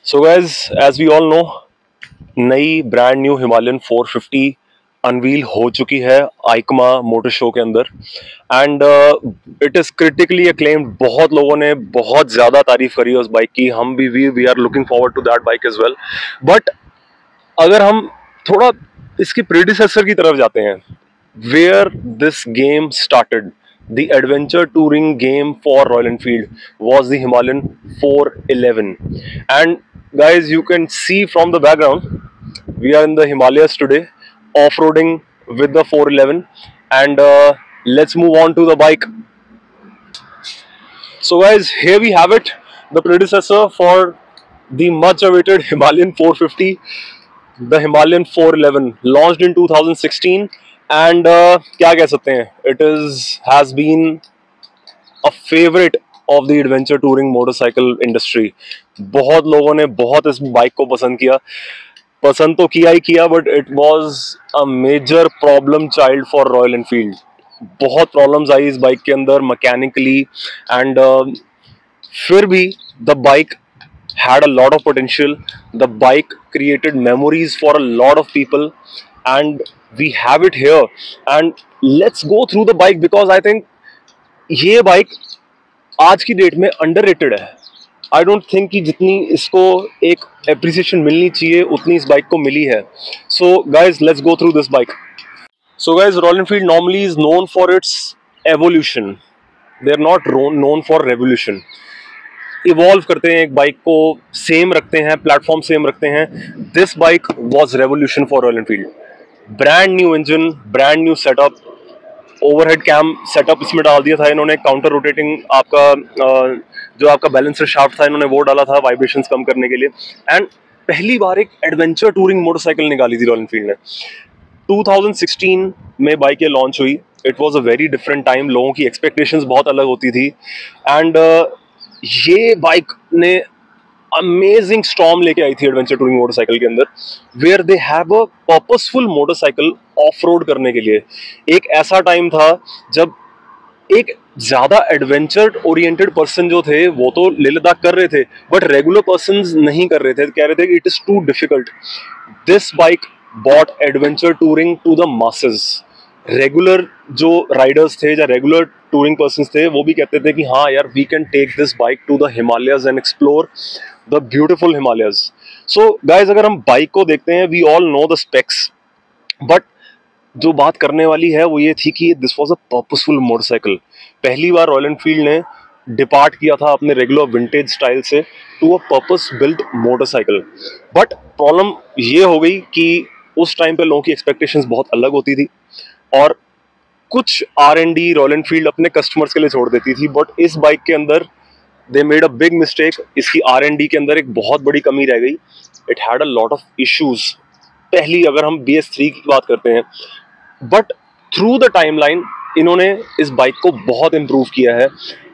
So guys, as we all know, नई brand new Himalayan 450 unveil हो चुकी है आइकमा मोटर शो के अंदर and it is critically acclaimed. बहुत लोगों ने बहुत ज्यादा तारीफ करी है उस बाइक की। हम भी we are looking forward to that bike as well. But अगर हम थोड़ा इसके प्रेडिसेसर की तरफ जाते हैं, where this game started, the adventure touring game for Royal Enfield was the Himalayan 411. And guys, you can see from the background, we are in the Himalayas today, off-roading with the 411. And let's move on to the bike. So guys, here we have it, the predecessor for the much awaited Himalayan 450, the Himalayan 411, launched in 2016. And क्या कह सकते हैं, it has been a favourite of the adventure touring motorcycle industry. बहुत लोगों ने बहुत इस bike को पसंद तो किया ही किया, but it was a major problem child for Royal Enfield. बहुत प्रॉब्लम्स आई इस बाइक के अंदर मैकेनिकली एंड फिर भी the bike had a lot of potential. The bike created memories for a lot of people and we have it here. And let's go through the bike because I think ये bike आज की date में underrated है. I don't think कि जितनी इसको एक appreciation मिलनी चाहिए उतनी इस बाइक को मिली है. So guys, let's go through this bike. So guys, Royal Enfield normally is known for its evolution. They are not known for revolution. Evolve करते हैं, एक बाइक को सेम रखते हैं, प्लेटफॉर्म सेम रखते हैं. This bike was revolution for Royal Enfield. Brand new engine, brand new setup, overhead cam setup इसमें डाल दिया था इन्होंने. काउंटर रोटेटिंग आपका जो आपका बैलेंसर शाफ्ट था इन्होंने वो डाला था वाइब्रेशंस कम करने के लिए. एंड पहली बार एक एडवेंचर टूरिंग मोटरसाइकिल निकाली थी रॉयल एनफील्ड ने. 2016 में बाइक ये लॉन्च हुई. It was a very different time. लोगों की एक्सपेक्टेशंस बहुत अलग होती थी एंड ये बाइक ने अमेजिंग स्टॉर्म लेके आई थी एडवेंचर टूरिंग मोटरसाइकिल के अंदर, where they have a purposeful motorcycle off road करने के लिए. एक ऐसा टाइम था जब एक ज्यादा एडवेंचर ओरिएंटेड पर्सन जो थे वो तो लेह लद्दाख कर रहे थे, बट रेगुलर पर्सन्स नहीं कर रहे थे, कह रहे थे कि it is too difficult. This bike brought adventure touring to the masses. Regular जो राइडर्स थे या रेगुलर टूरिंग पर्सन्स थे वो भी कहते थे कि हाँ यार, we can take this bike to the Himalayas and explore the beautiful Himalayas. So guys, अगर हम बाइक को देखते हैं, we all know the specs, but जो बात करने वाली है वो ये थी कि this was a purposeful motorcycle. पहली बार रॉयल एनफील्ड ने डिपार्ट किया था अपने रेगुलर विंटेज स्टाइल से to a purpose built motorcycle. But problem ये हो गई कि उस टाइम पे लोगों की एक्सपेक्टेशंस बहुत अलग होती थी और कुछ R&D रॉयल एनफील्ड अपने कस्टमर्स के लिए छोड़ देती थी. बट इस बाइक के अंदर they made a big mistake. इसकी R&D के अंदर एक बहुत बड़ी कमी रह गई. It had a lot of issues. पहली अगर हम BS3 की बात करते हैं, बट थ्रू द टाइमलाइन इन्होंने इस बाइक को बहुत इम्प्रूव किया है.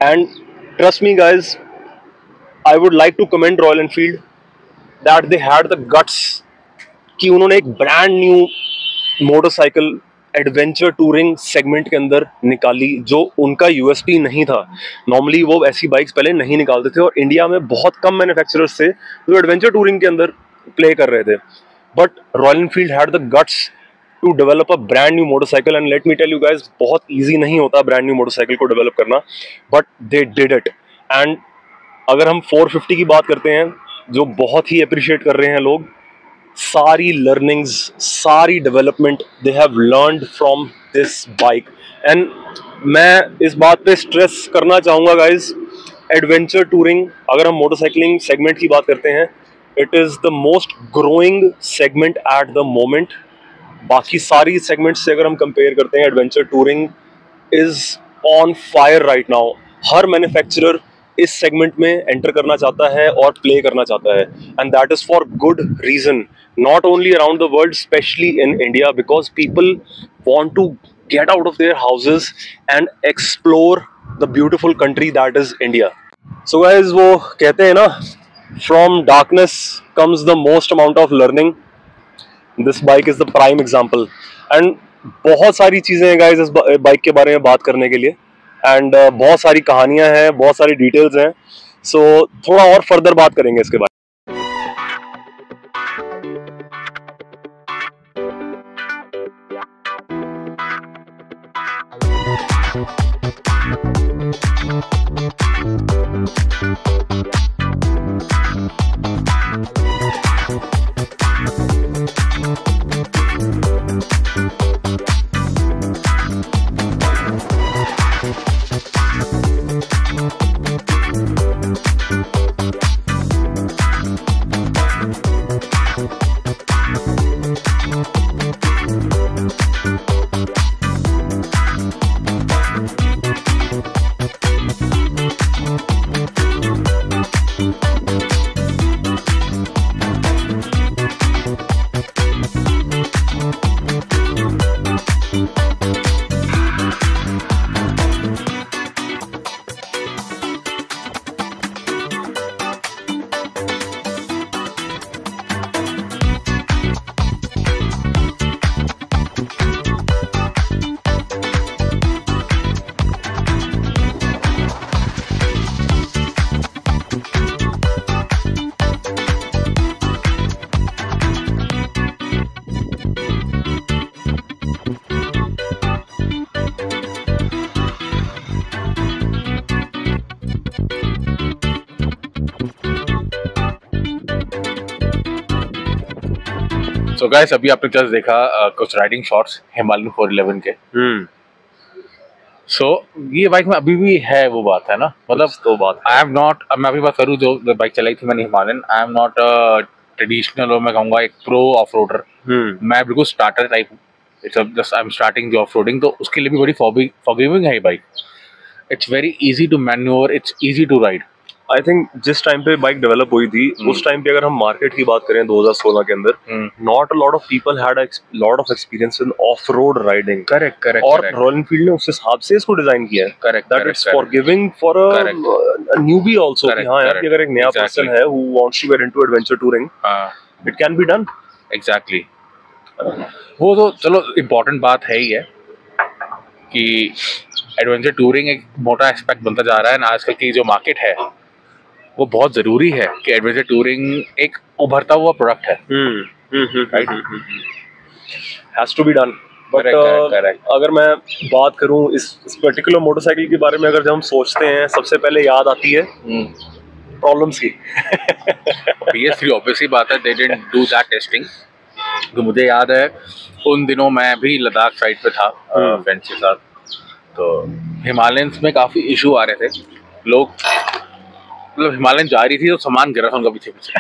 And trust me guys, I would like to comment Royal Enfield that they had the guts कि उन्होंने एक brand new motorcycle adventure touring segment के अंदर निकाली जो उनका USP नहीं था. नॉर्मली वो ऐसी बाइक्स पहले नहीं निकालते थे और इंडिया में बहुत कम मैन्युफैक्चरर्स थे जो एडवेंचर टूरिंग के अंदर प्ले कर रहे थे. But Royal Enfield had the guts to develop a brand new motorcycle. And let me tell you guys, बहुत ईजी नहीं होता ब्रांड न्यू मोटरसाइकिल को डेवलप करना, but they did it. And अगर हम 450 की बात करते हैं, जो बहुत ही अप्रिशिएट कर रहे हैं लोग, सारी लर्निंग्स, सारी development they have learned from this bike. And मैं इस बात पे स्ट्रेस करना चाहूँगा गाइज, एडवेंचर टूरिंग अगर हम मोटरसाइकिलिंग सेगमेंट की बात करते हैं, it is the most growing segment at the moment. बाकी सारी सेगमेंट्स से अगर हम कंपेयर करते हैं, adventure touring is on fire right now. हर मैन्युफैक्चरर इस सेगमेंट में एंटर करना चाहता है और प्ले करना चाहता है, and that is for good reason. Not only around the world, especially in India, because people want to get out of their houses and explore the beautiful country that is India. So guys, वो कहते हैं ना, from darkness comes the most amount of learning. This bike is the prime example. And बहुत सारी चीज़ें हैं guys इस bike के बारे में बात करने के लिए, and बहुत सारी कहानियाँ हैं, बहुत सारी डिटेल्स हैं. So थोड़ा और फर्दर बात करेंगे इसके बारे में. So guys, अभी आपने जस्ट देखा कुछ राइडिंग शॉट्स हिमालयन 411 के। So ये बाइक में अभी भी है वो बात है ना, मतलब तो बात आई एम नॉट, मैं अभी बात करूँ जो बाइक चलाई थी मैंने Himalayan, I am not traditional और मैं कहूँगा एक प्रो ऑफ रोडर। मैं बिल्कुल स्टार्टर टाइप हूँ, it's just I am starting the off roading, तो उसके लिए भी बड़ी फॉरगिविंग है ये bike. It's very easy to manoeuvre, it's easy to ride. I think जिस टाइम पे बाइक डेवलप हुई थी उस टाइम पे अगर हम मार्केट की बात करें 2016 के अंदर, not a lot of people had lot of experience in off road riding. Correct correct. और रॉयल एनफील्ड ने उस हिसाब से इसको डिजाइन किया है। Correct, that it's forgiving for a newbie also. हां यार, अगर एक नया पर्सन है who wants to get into adventure touring, it can be done. Exactly. वो तो चलो इम्पोर्टेंट बात है ही है कि एडवेंचर टूरिंग एक मोटा एस्पेक्ट बनता जा रहा है, और आजकल की जो मार्केट है वो बहुत जरूरी है कि एडवेंचर टूरिंग एक उभरता हुआ प्रोडक्ट है। Right, has to be done. But अगर मैं बात करूं इस पर्टिकुलर मोटरसाइकिल के बारे में, अगर जब हम सोचते हैं सबसे पहले याद आती है प्रॉब्लम्स की। PS3 ऑब्वियसली बात है, they didn't do that testing. तो मुझे याद है उन दिनों मैं भी लद्दाख साइड पे था फ्रेंड्स के साथ, तो हिमालयंस में काफी इशू आ रहे थे। लोग मतलब हिमालयन जा रही थी तो सामान गिरा था उनका पीछे पीछे।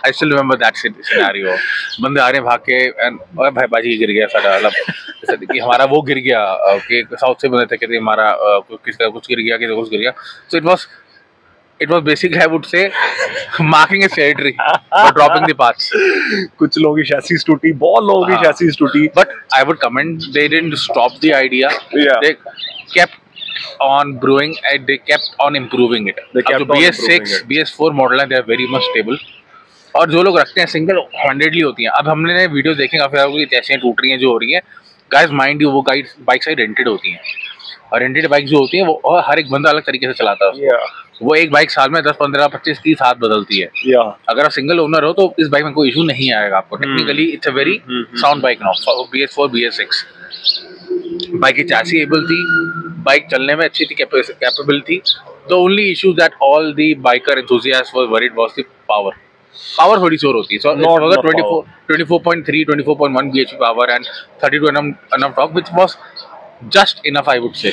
I still remember that scenario. बंदे आ रहे हैं भाग के, और भाई बाजी गिर गया सारा, मतलब कि हमारा वो गिर गया, कि साउथ से बंदे थे कहते हमारा किसका कुछ गिर गया, किसका कुछ गिर गया। So it was basically I would से marking A territory for dropping the parts. कुछ लोगों की शैसीज टूटी, बहुत लोगों की शैसीज टूटी, but I would comment they didn't stop the idea, they kept on brewing and they kept on improving it. अब BS6 BS4 मॉडल है, they are very much stable। और जो लोग रखते हैं सिंगल हैंडेडली होती हैं। अब हमने वीडियो देखे काफी ऐसे टूट रही हैं जो हो रही हैं। गाइस माइंड यू, वो बाइक साइड रेंटेड होती हैं, और रेंटेड बाइक जो होती हैं वो हर एक बंदा अलग तरीके से चलाता है। वो एक बाइक साल में 10 15 25 30 हाथ बदलती है। अगर आप सिंगल ओनर हो तो इस बाइक में कोई इशू नहीं आएगा आपको। Technically it's a very sound bike now, BS4 BS6। Bike की चैसी एबल थी, बाइक चलने में अच्छी थी, कैपेबल थी। The only issue that all the biker enthusiasts were worried was the power. Power थोड़ी शोर होती है, so 24.3 24.1 bhp power and 32 Nm torque, which was just enough I would say.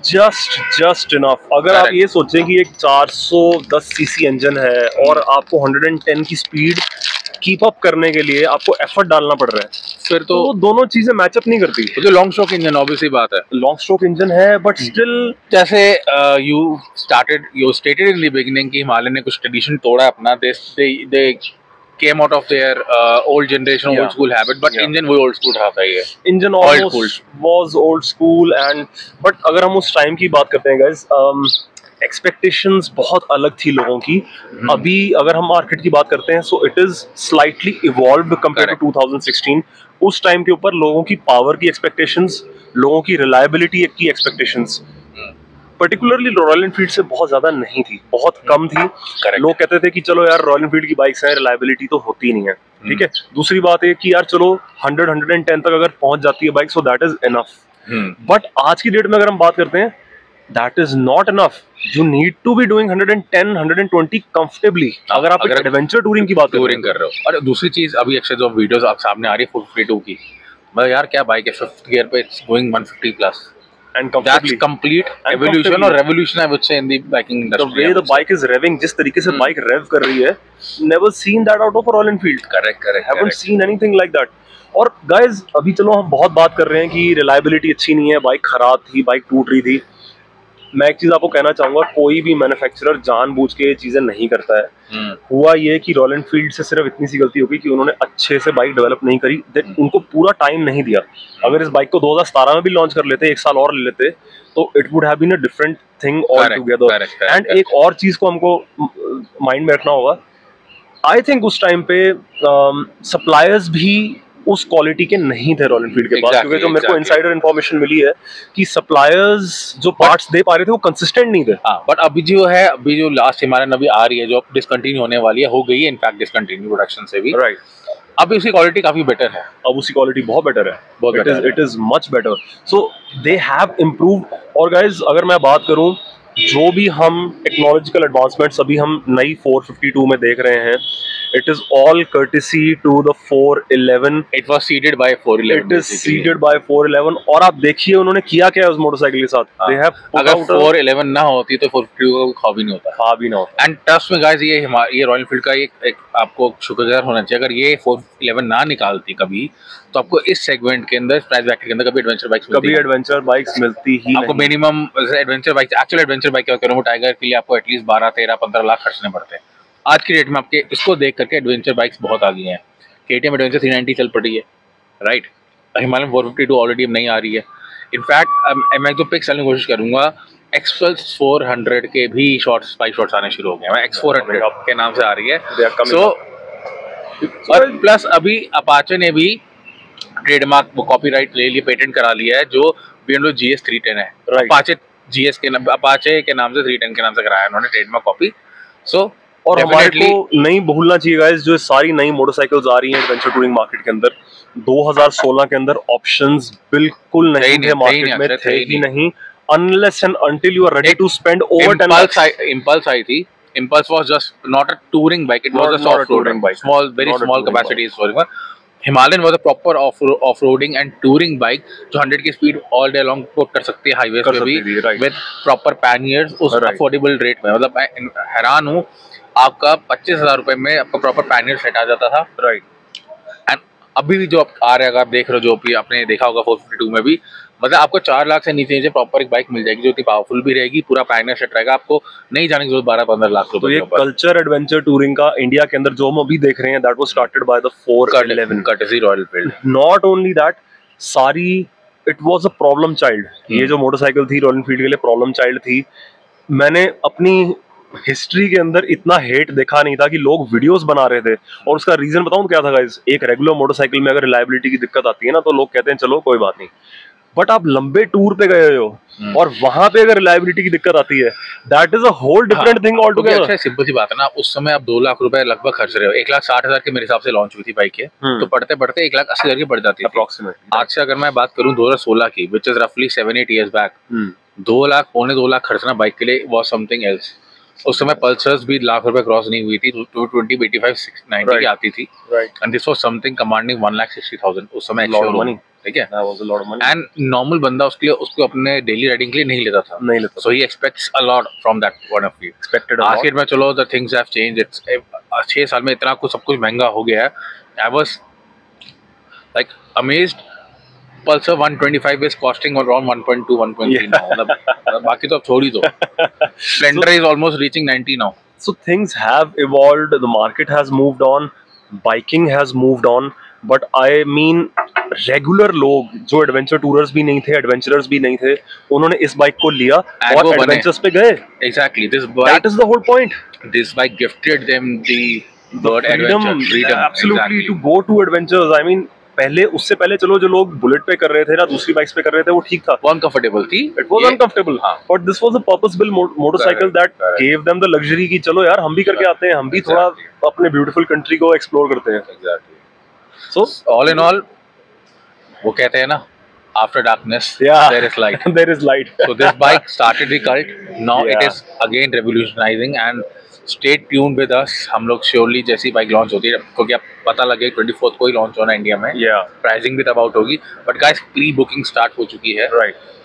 Just enough. अगर आप ये सोचें कि एक 410 सीसी इंजन है और आपको 110 की स्पीड कीप अप करने के लिए आपको एफर्ट डालना पड़ रहा है, फिर तो दोनों चीजें मैचअप नहीं करती। तो लॉन्ग स्ट्रोक इंजन ऑब्वियसली बात है, लॉन्ग स्ट्रोक इंजन है, बट स्टिल जैसे you stated in the beginning कि हिमालयन ने कुछ ट्रेडिशन तोड़ा अपना। दे came out of their old generation, old school habit, but engine वो old school था ये। Engine almost was old school and but अगर हम उस टाइम की बात करते हैं guys, एक्सपेक्टेशंस बहुत अलग थी लोगों की। अभी अगर हम मार्केट की बात करते हैं, so it is slightly evolved compare to 2016। उस टाइम के ऊपर लोगों की पावर की एक्सपेक्टेशंस, लोगों की रिलायबिलिटी की एक्सपेक्टेशंस पर्टिकुलरली रॉयल एनफील्ड से बहुत ज्यादा नहीं थी, बहुत कम थी। लोग कहते थे कि चलो यार रॉयल एनफील्ड की बाइक्स हैं, रिलायबिलिटी तो होती नहीं है, ठीक है। दूसरी बात है कि यार चलो 100-110 तक अगर पहुंच जाती है bike, so that is enough. But आज की डेट में अगर हम बात करते हैं, that is not enough. You need to be doing 110, 120 comfortably. अगर आप एडवेंचर टूरिंग की बात कर रहे हो। और दूसरी चीज अभी अक्षय जो वीडियोस आप सामने आ रही है 452 की, मैं यार क्या बाइक है, 5th गियर पे it's going 150 plus and that's complete evolution or revolution I would say in the biking industry. The way the bike is revving, जिस तरीके से बाइक rev कर रही है, never seen that out of Royal Enfield. Correct. Haven't seen anything like that. और guys अभी चलो हम बहुत बात कर रहे हैं कि रिलायबिलिटी अच्छी नहीं है, बाइक खराब थी, बाइक टूट रही थी। मैं एक चीज आपको कहना चाहूंगा, कोई भी मैन्युफैक्चरर जानबूझ के ये चीजें नहीं करता है। हुआ ये कि रॉयल एनफील्ड से सिर्फ इतनी सी गलती हो गई कि उन्होंने अच्छे से बाइक डेवलप नहीं करी, उनको पूरा टाइम नहीं दिया। अगर इस बाइक को 2017 में भी लॉन्च कर लेते, एक साल और ले लेते, तो it would have been a different thing all together. And एक और चीज को हमको माइंड में रखना होगा, आई थिंक उस टाइम पे सप्लायर्स भी उस क्वालिटी के नहीं थे रॉयल एनफील्ड के पास, क्योंकि जो मेरे को इनसाइडर इन्फॉर्मेशन मिली है कि सप्लायर्स जो पार्ट्स दे पा रहे थे वो कंसिस्टेंट नहीं थे। बट अभी जो लास्ट हिमालयन अभी आ रही है, जो डिसकंटिन्यू होने वाली है, हो गई है इनफैक्ट डिसकंटिन्यू प्रोडक्शन से भी, राइट। अभी उसकी क्वालिटी काफी बेटर है, अब उसकी क्वालिटी बहुत बेटर है, it is much better. So they have improved. और गाइज अगर मैं बात करूं, जो भी हम टेक्नोलॉजिकल एडवांसमेंट्स अभी हम नई 452 में देख रहे हैं, it is all courtesy to the 411. It was seeded by 411. It is seeded by 411. और आप देखिए उन्होंने किया क्या है उस मोटरसाइकिल के साथ। They have अगर 411 ना होती तो 452 का खा भी नहीं होता। खा भी ना होता। And trust me guys, ये रॉयल एनफील्ड का एक आपको शुक्रगुजार होना चाहिए। अगर ये 411 ना निकालती कभी, तो आपको इस सेगमेंट के अंदर, प्राइस ब्रैकेट के अंदर कभी एडवेंचर बाइक्स मिलती ही आपको minimum adventure bike, actual adventure bike क्या करूँ, टाइगर के लिए आपको एटलीस्ट 12, 13, 15 लाख खर्चने पड़ते हैं। आज की डेट में आपके इसको देख करके एडवेंचर बाइक्स बहुत आ गई हैं। KTM एडवेंचर 390 चल पड़ी है, राइट। हिमालयन 452 ऑलरेडी अब नहीं आ रही है। इनफैक्ट मैं तो पिक्स चलने की कोशिश करूंगा, X-Pulse 400 के भी बाइक शॉट्स आने शुरू हो गए हैं। X400 के नाम से आ रही है। सो और प्लस अभी अपाचे ने भी ट्रेडमार्क वो कॉपीराइट ले लिए, पेटेंट करा लिया है, जो BMW GS 310 है। अपाचे के नाम से 310 के नाम से कराया उन्होंने ट्रेडमार्क कॉपी। सो और हमारे को नहीं भूलना चाहिए गाइस, जो सारी नई मोटरसाइकिल्स आ रही हैं एडवेंचर टूरिंग मार्केट के अंदर, 2016 के अंदर ऑप्शंस बिल्कुल नहीं थे मार्केट में, थे ही नहीं, unless and until you are ready to spend over 10 lakhs. Impulse आई थी। Impulse was just not a touring bike, it was a soft-touring bike, very small capacity is for Himalayan was a proper off-roading and touring bike, जो 100 की speed all day long put कर सकती है highways पे भी, with proper panniers उस affordable rate में। मतलब मैं हैरान हूँ, आपका 25,000 रुपए में आपका प्रॉपर पैनियर सेट आ जाता था, राइट। एंड अभी भी जो आप आ रहे हैं, अगर आप देख रहे हो, जो भी आपने देखा होगा 452 में भी, मतलब आपको 4 लाख से नीचे प्रॉपर एक बाइक मिल जाएगी, जो इतनी पावरफुल भी रहेगी, पूरा पैनियर सेट रहेगा, आपको नहीं जाने की जरूरत 12-15 लाख रुपए। तो ये कल्चर एडवेंचर टूरिंग का इंडिया के अंदर जो हम अभी देख रहे हैं, that was started by the 411 courtesy royal enfield. Not only that, sorry it was a problem child. ये जो मोटरसाइकिल थी रॉयल एनफील्ड के लिए प्रॉब्लम चाइल्ड थी। मैंने अपनी हिस्ट्री के अंदर इतना हेट देखा नहीं था कि लोग वीडियोस बना रहे थे, और उसका रीजन बताऊं क्या था गाइस। एक रेगुलर मोटरसाइकिल में अगर रिलायबिलिटी की दिक्कत आती है ना, तो लोग कहते हैं चलो कोई बात नहीं, बट आप लंबे टूर पे गए हो और वहां पे अगर रिलायबिलिटी की दिक्कत आती है, that is a whole different thing all together. अच्छा, सिंपल सी बात है ना, उस समय आप 2 लाख रुपए लगभग खर्च रहे हो। 1,60,000 के मेरे हिसाब से लॉन्च हुई थी बाइक के, तो पढ़ते पढ़ते 1,80,000 की पड़ जाती है अप्रोक्सीमेटली। आज से अगर मैं बात करूं 2016 की, विच इज रफली 7-8 years बैक, 2 लाख, पौने 2 लाख खर्चना बाइक के लिए वॉज समथिंग एल्स। उस समय पल्सर्स भी लाख रुपए क्रॉस नहीं हुई थी, 220, 85, 90 की आती थी, and this was something commanding 1,60,000 उस समय, ठीक है। एंड नॉर्मल बंदा उसको अपने डेली राइडिंग के लिए नहीं लेता था, so he expects a lot from that point of view. Expected market में चलो the things have changed, it's 6 साल में इतना कुछ सब कुछ महंगा हो गया है। I was like amazed. Pulsar 125 is costing around 1.2, 1.3 now. मतलब बाकी तो अब छोड़ ही दो। Splendor is almost reaching 90 now. So things have evolved, the market has moved on, biking has moved on, but I mean regular लोग जो adventure tourers भी नहीं थे, एडवेंचरर्स भी नहीं थे, उन्होंने इस बाइक को लिया और एडवेंचर्स पे गए। Exactly, this bike, that is the whole point. This bike gifted them the word adventure, freedom, absolutely, to go to adventures. I mean, पहले उससे पहले चलो जो लोग बुलेट पे कर रहे थे ना, दूसरी बाइक्स पे कर रहे थे, वो ठीक था, वो अनकंफर्टेबल थी, it was uncomfortable, but this was a purposeful motorcycle that gave them the luxury कि चलो यार हम भी करके आते हैं, हम भी थोड़ा अपने ब्यूटीफुल कंट्री को एक्सप्लोर करते हैं। Exactly. So all in all वो कहते हैं ना, after darkness, there is light. There is light. So this bike started the cult. Now it is again revolutionizing, and stay tuned with us. हम लोग surely जैसी bike launch होती है, क्योंकि अब पता लगे 24th को ही लॉन्च होना इंडिया में. प्राइसिंग भी तब आउट होगी, but guys pre booking start हो चुकी है.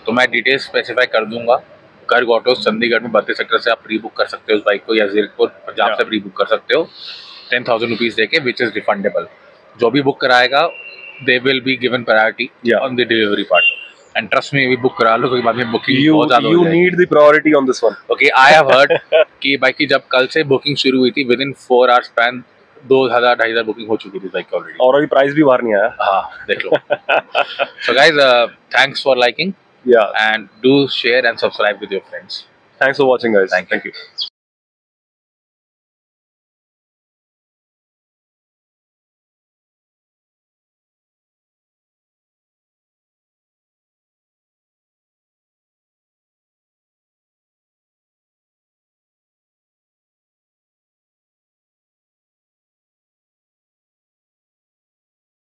तो मैं डिटेल्स स्पेसिफाई कर दूंगा. गर्ग ऑटोस चंडीगढ़ में 32 सेक्टर से आप प्री बुक कर सकते हो उस बाइक को, या जीरकपुर पंजाब से प्री बुक कर सकते हो 10,000 रुपीज देके, विच इज रिफंडेबल. जो भी बुक कराएगा they will be given priority on the delivery part. And trust me, we book करा लो, क्योंकि बाद में बुकिंग बहुत ज़्यादा हो जाएगी. You need the priority on this one. Okay, I have heard कि बाइक की जब कल से बुकिंग शुरू हुई थी, within 4 hours span 2,000-2,500 बुकिंग हो चुकी थी बाइक की ऑलरेडी. और अभी प्राइस भी बाहर नहीं आया. हाँ, देख लो. So guys, thanks for liking. And do share and subscribe with your friends. Thanks for watching, guys. Thank you.